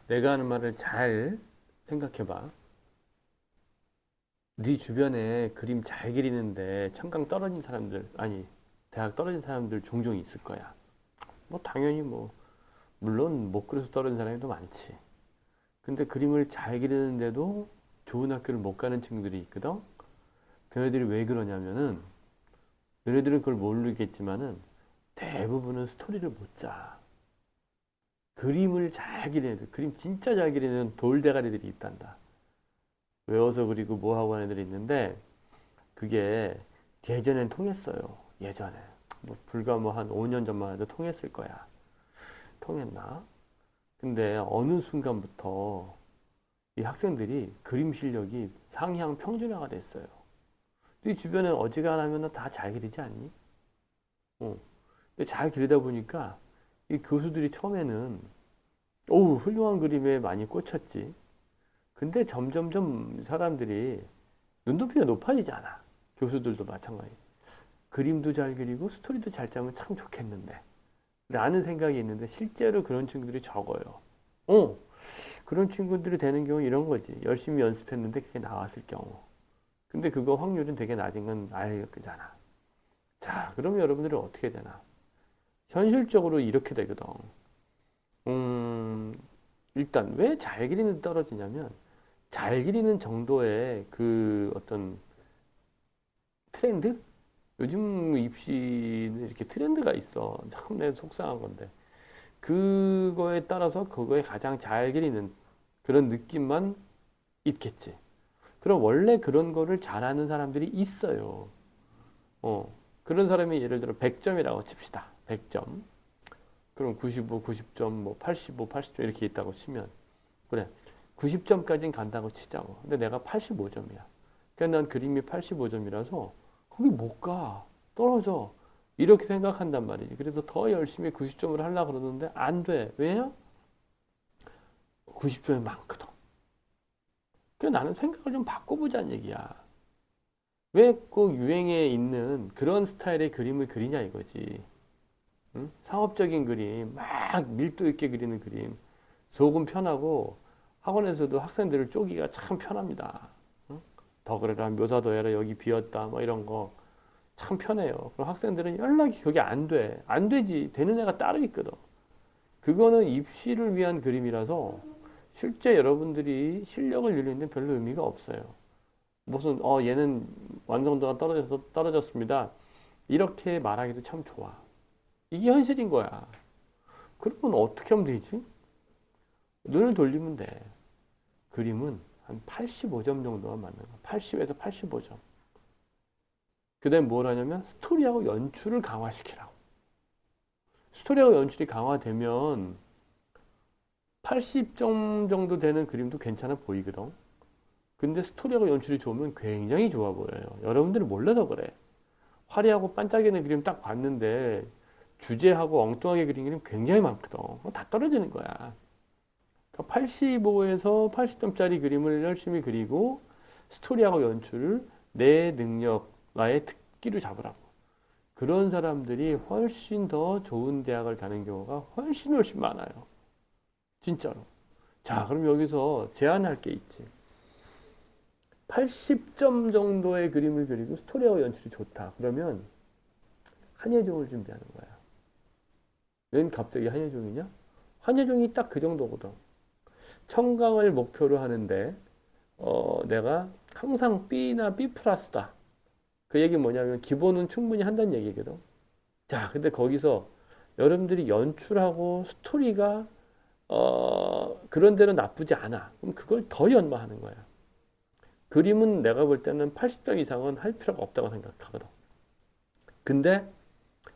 내가 하는 말을 잘 생각해봐. 네 주변에 그림 잘 그리는데 청강 떨어진 사람들, 아니, 대학 떨어진 사람들 종종 있을 거야. 뭐 당연히 뭐 물론 못 그려서 떨어진 사람이 더 많지. 근데 그림을 잘 그리는데도 좋은 학교를 못 가는 친구들이 있거든. 걔네들이 왜 그러냐면은 너네들은 그걸 모르겠지만은 대부분은 스토리를 못 짜. 그림을 잘 그리는 애들, 그림 진짜 잘 그리는 돌대가리들이 있단다. 외워서 그리고 뭐 하고 하는 애들이 있는데 그게 예전엔 통했어요. 예전에. 뭐 불과 뭐 한 5년 전만 해도 통했을 거야. 통했나? 근데 어느 순간부터 이 학생들이 그림 실력이 상향 평준화가 됐어요. 네 주변에 어지간하면 다 잘 그리지 않니? 어. 근데 잘 그리다 보니까 이 교수들이 처음에는 오 훌륭한 그림에 많이 꽂혔지. 근데 점점점 사람들이 눈높이가 높아지잖아. 교수들도 마찬가지. 그림도 잘 그리고 스토리도 잘 짜면 참 좋겠는데. 라는 생각이 있는데 실제로 그런 친구들이 적어요. 어, 그런 친구들이 되는 경우 이런 거지. 열심히 연습했는데 그게 나왔을 경우. 근데 그거 확률은 되게 낮은 건 알잖아. 자, 그럼 여러분들은 어떻게 되나? 현실적으로 이렇게 되거든. 음, 일단 왜 잘 그리는 떨어지냐면 잘 그리는 정도의 그 어떤 트렌드? 요즘 입시는 이렇게 트렌드가 있어. 참 내 속상한 건데. 그거에 따라서 그거에 가장 잘 그리는 그런 느낌만 있겠지. 그럼 원래 그런 거를 잘하는 사람들이 있어요. 어. 그런 사람이 예를 들어 100점이라고 칩시다. 100점. 그럼 95, 90점, 뭐 85, 80점 이렇게 있다고 치면 그래. 90점까지는 간다고 치자고. 근데 내가 85점이야. 그러니까 난 그림이 85점이라서 거기 못 가. 떨어져. 이렇게 생각한단 말이지. 그래서 더 열심히 90점을 하려고 그러는데 안 돼. 왜냐? 90점이 많거든. 그래서 나는 생각을 좀 바꿔보자는 얘기야. 왜 꼭 유행에 있는 그런 스타일의 그림을 그리냐 이거지. 응? 상업적인 그림, 막 밀도 있게 그리는 그림. 속은 편하고 학원에서도 학생들을 쪼기가 참 편합니다. 응? 더 그래라, 묘사도 해라, 여기 비었다, 뭐 이런 거 참 편해요. 그럼 학생들은 연락이 그게 안 돼. 안 되지. 되는 애가 따로 있거든. 그거는 입시를 위한 그림이라서 실제 여러분들이 실력을 늘리는 별로 의미가 없어요. 무슨 얘는 완성도가 떨어졌습니다. 이렇게 말하기도 참 좋아. 이게 현실인 거야. 그러면 어떻게 하면 되지? 눈을 돌리면 돼. 그림은 한 85점 정도가 맞는 거야. 80에서 85점. 그 다음에 뭘 하냐면 스토리하고 연출을 강화시키라고. 스토리하고 연출이 강화되면 80점 정도 되는 그림도 괜찮아 보이거든. 근데 스토리하고 연출이 좋으면 굉장히 좋아 보여요. 여러분들이 몰라서 그래. 화려하고 반짝이는 그림 딱 봤는데 주제하고 엉뚱하게 그린 그림 굉장히 많거든. 다 떨어지는 거야. 그러니까 85에서 80점짜리 그림을 열심히 그리고 스토리하고 연출을 내 능력과의 특기로 잡으라고. 그런 사람들이 훨씬 더 좋은 대학을 가는 경우가 훨씬 많아요. 진짜로. 자, 그럼 여기서 제안할 게 있지. 80점 정도의 그림을 그리고 스토리하고 연출이 좋다. 그러면 한예종을 준비하는 거야. 웬 갑자기 한예종이냐? 한예종이 딱 그 정도거든. 청강을 목표로 하는데 내가 항상 B나 B 플러스다. 그 얘기 뭐냐면 기본은 충분히 한다는 얘기거든. 자, 근데 거기서 여러분들이 연출하고 스토리가 그런 데는 나쁘지 않아. 그럼 그걸 더 연마하는 거야. 그림은 내가 볼 때는 80점 이상은 할 필요가 없다고 생각하거든. 근데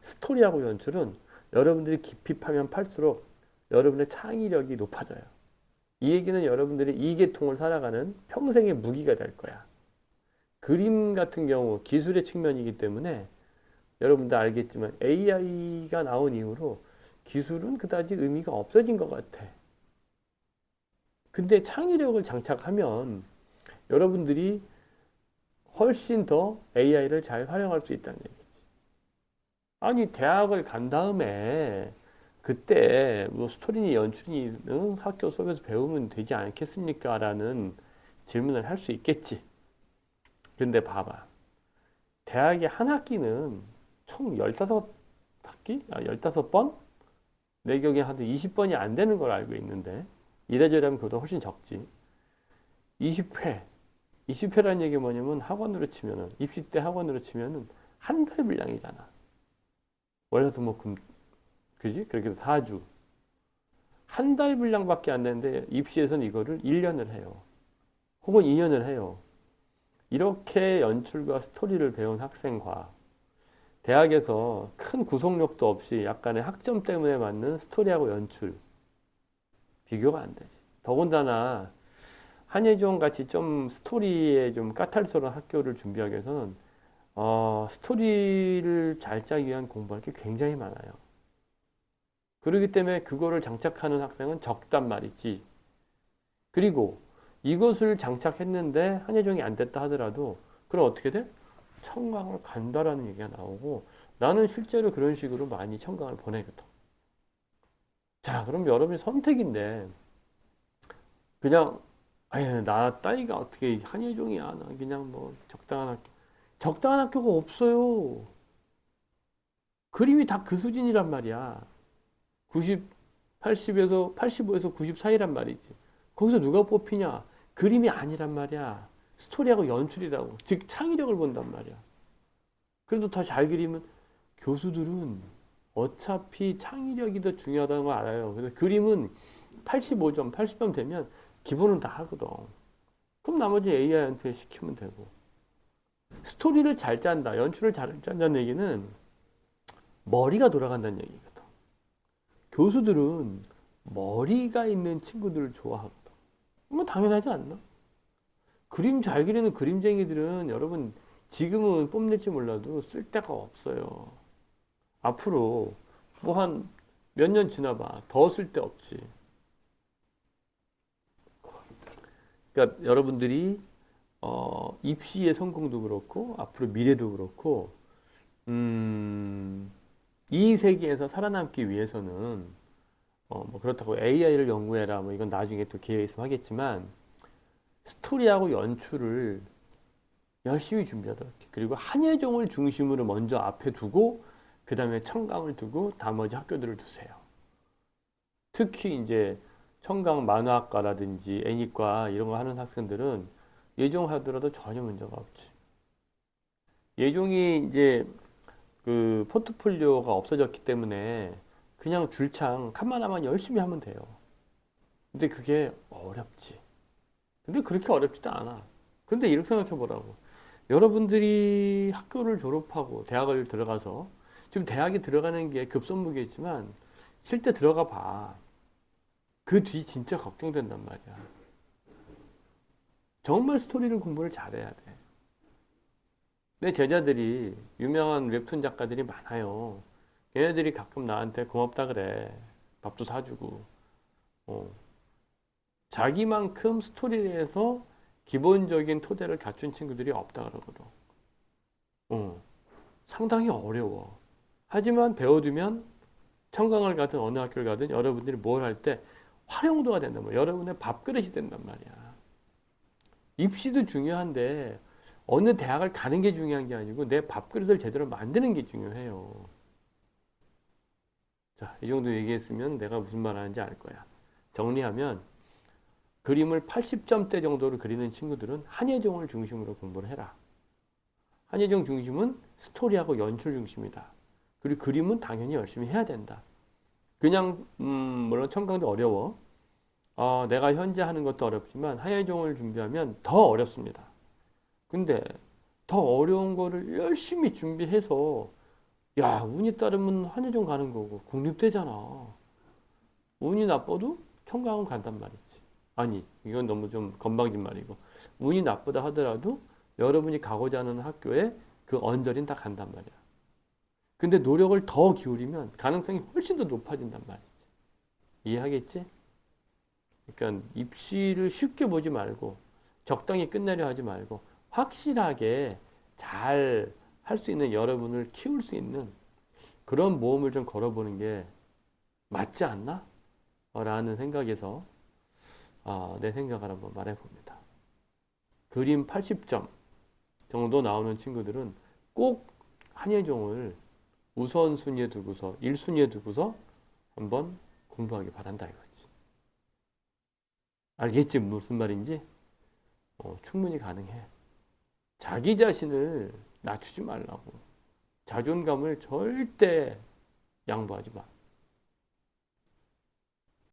스토리하고 연출은 여러분들이 깊이 파면 팔수록 여러분의 창의력이 높아져요. 이 얘기는 여러분들이 이계통을 살아가는 평생의 무기가 될 거야. 그림 같은 경우 기술의 측면이기 때문에 여러분도 알겠지만 AI가 나온 이후로 기술은 그다지 의미가 없어진 것 같아. 근데 창의력을 장착하면 여러분들이 훨씬 더 AI를 잘 활용할 수 있다는 얘기지. 아니, 대학을 간 다음에 그때 뭐 스토리니 연출이 학교 수업에서 배우면 되지 않겠습니까? 라는 질문을 할 수 있겠지. 근데 봐봐. 대학의 한 학기는 총 15학기? 15번? 내 기억에 한 20번이 안 되는 걸 알고 있는데 이래저래 하면 그보다 훨씬 적지. 20회. 20회라는 얘기 뭐냐면 학원으로 치면은 입시 때 학원으로 치면은 한 달 분량이잖아. 월화수목금 그지? 그렇게 해서 4주. 한 달 분량밖에 안 되는데 입시에서는 이거를 1년을 해요. 혹은 2년을 해요. 이렇게 연출과 스토리를 배운 학생과 대학에서 큰 구속력도 없이 약간의 학점 때문에 맞는 스토리하고 연출 비교가 안 되지. 더군다나 한예종 같이 좀 스토리에 좀 까탈스러운 학교를 준비하기 위해서는 스토리를 잘 짜기 위한 공부할 게 굉장히 많아요. 그렇기 때문에 그거를 장착하는 학생은 적단 말이지. 그리고 이것을 장착했는데 한예종이 안 됐다 하더라도 그럼 어떻게 돼? 청강을 간다라는 얘기가 나오고 나는 실제로 그런 식으로 많이 청강을 보내거든. 자, 그럼 여러분이 선택인데 그냥 아니 나 따위가 어떻게 한예종이야? 나 그냥 뭐 적당한 학교가 없어요. 그림이 다 그 수준이란 말이야. 90, 80에서 85에서 90 사이란 말이지. 거기서 누가 뽑히냐? 그림이 아니란 말이야. 스토리하고 연출이라고. 즉 창의력을 본단 말이야. 그래도 더 잘 그리면 교수들은 어차피 창의력이 더 중요하다는 걸 알아요. 그래서 그림은 85점, 80점 되면 기본은 다 하거든. 그럼 나머지 AI한테 시키면 되고. 스토리를 잘 짠다, 연출을 잘 짠다는 얘기는 머리가 돌아간다는 얘기거든. 교수들은 머리가 있는 친구들을 좋아하거든. 뭐 당연하지 않나? 그림 잘 그리는 그림쟁이들은 여러분 지금은 뽐낼지 몰라도 쓸 데가 없어요. 앞으로 뭐 한 몇 년 지나봐. 더 쓸 데 없지. 그러니까 여러분들이 입시의 성공도 그렇고 앞으로 미래도 그렇고 이 세계에서 살아남기 위해서는 뭐 그렇다고 AI를 연구해라 뭐 이건 나중에 또 기회 있으면 하겠지만 스토리하고 연출을 열심히 준비하도록 해. 그리고 한예종을 중심으로 먼저 앞에 두고 그 다음에 청강을 두고 나머지 학교들을 두세요. 특히 이제 청강 만화학과라든지 애니과 이런 거 하는 학생들은 예종 하더라도 전혀 문제가 없지. 예종이 이제 그 포트폴리오가 없어졌기 때문에 그냥 줄창 칸만 열심히 하면 돼요. 근데 그게 어렵지. 근데 그렇게 어렵지도 않아. 근데 이렇게 생각해 보라고. 여러분들이 학교를 졸업하고 대학을 들어가서 지금 대학에 들어가는 게 급선무겠지만 실제 들어가 봐. 그 뒤 진짜 걱정된단 말이야. 정말 스토리를 공부를 잘해야 돼. 내 제자들이 유명한 웹툰 작가들이 많아요. 얘네들이 가끔 나한테 고맙다 그래. 밥도 사주고. 어. 자기만큼 스토리에서 기본적인 토대를 갖춘 친구들이 없다 그러거든. 상당히 어려워. 하지만 배워두면 청강을 가든 어느 학교를 가든 여러분들이 뭘 할 때 활용도가 된단 말이야. 여러분의 밥그릇이 된단 말이야. 입시도 중요한데 어느 대학을 가는 게 중요한 게 아니고 내 밥그릇을 제대로 만드는 게 중요해요. 자, 이 정도 얘기했으면 내가 무슨 말 하는지 알 거야. 정리하면 그림을 80점대 정도로 그리는 친구들은 한예종을 중심으로 공부를 해라. 한예종 중심은 스토리하고 연출 중심이다. 그리고 그림은 당연히 열심히 해야 된다. 그냥 물론 청강도 어려워. 내가 현재 하는 것도 어렵지만 한예종을 준비하면 더 어렵습니다. 근데 더 어려운 거를 열심히 준비해서 야 운이 따르면 한예종 가는 거고 국립대잖아. 운이 나빠도 청강은 간단 말이지. 아니 이건 너무 좀 건방진 말이고 운이 나쁘다 하더라도 여러분이 가고자 하는 학교에 그 언저리는 다 간단 말이야. 근데 노력을 더 기울이면 가능성이 훨씬 더 높아진단 말이지. 이해하겠지? 그러니까 입시를 쉽게 보지 말고 적당히 끝내려 하지 말고 확실하게 잘 할 수 있는 여러분을 키울 수 있는 그런 모험을 좀 걸어보는 게 맞지 않나? 라는 생각에서 내 생각을 한번 말해봅니다. 그림 80점 정도 나오는 친구들은 꼭 한예종을 우선순위에 두고서 1순위에 두고서 한번 공부하기 바란다 이거지. 알겠지? 무슨 말인지? 충분히 가능해. 자기 자신을 낮추지 말라고. 자존감을 절대 양보하지 마.